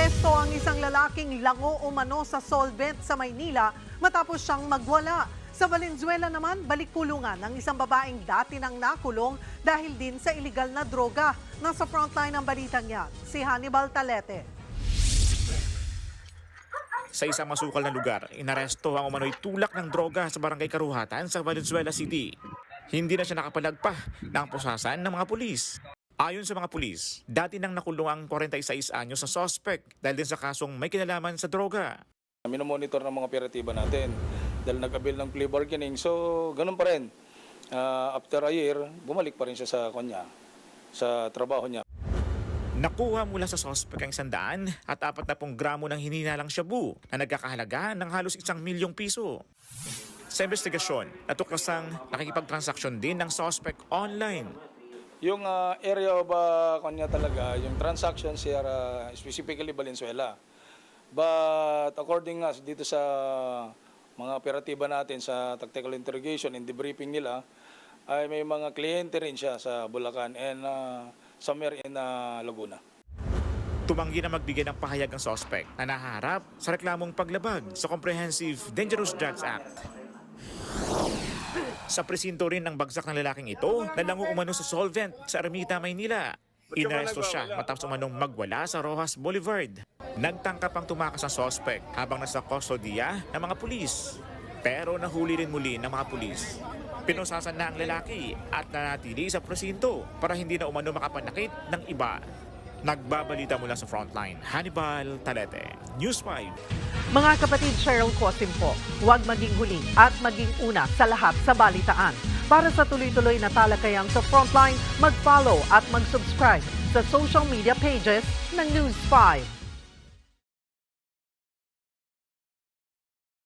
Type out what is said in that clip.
Inaresto ang isang lalaking lango umano sa solvent sa Maynila matapos siyang magwala. Sa Valenzuela naman, balik kulungan ng isang babaeng dati nang nakulong dahil din sa iligal na droga. Nasa frontline ng balitang yan, si Hannibal Talete. Sa isang masukal na lugar, inaresto ang umano'y tulak ng droga sa barangay Karuhatan sa Valenzuela City. Hindi na siya nakapalagpa ng pusasan ng mga pulis. Ayon sa mga pulis, dati nang nakulong ang 46 anyos sa suspect dahil din sa kasong may kinalaman sa droga. Minomonitor ng mga operatiba natin dahil nag-avail ng plea bargaining. So, ganun pa rin. After a year, bumalik pa rin siya sa kanya, sa trabaho niya. Nakuha mula sa suspect ang 100 at 40 gramo ng hininalang shabu na nagkakahalaga ng halos 1 milyong piso. Sa investigasyon, natuklasang nakikipagtransaksyon din ng suspect online. Yung area of kanya talaga, yung transactions here, specifically Valenzuela. But according us dito sa mga operatiba natin sa tactical interrogation and debriefing nila, ay may mga kliyente rin siya sa Bulacan and somewhere in Laguna. Tumanggi na magbigay ng pahayag ang suspect na naharap sa reklamong paglabag sa Comprehensive Dangerous Drugs Act. Sa presinto rin ng bagsak ng lalaking ito na lango umano sa solvent sa Ermita, Maynila. Inaresto siya matapos umanong magwala sa Rojas Boulevard. Nagtangkap ang tumakas ang suspect habang nasa kustodiya ng mga pulis. Pero nahuli rin muli ng mga pulis. Pinusasan na ang lalaki at nanatili sa presinto para hindi na umano makapanakit ng iba. Nagbabalita mula sa frontline, Hannibal Talete, News 5. Mga kapatid, Cheryl Cosim po, huwag maging huli at maging una sa lahat sa balitaan. Para sa tuloy-tuloy na talakayang sa frontline, mag-follow at mag-subscribe sa social media pages ng News 5.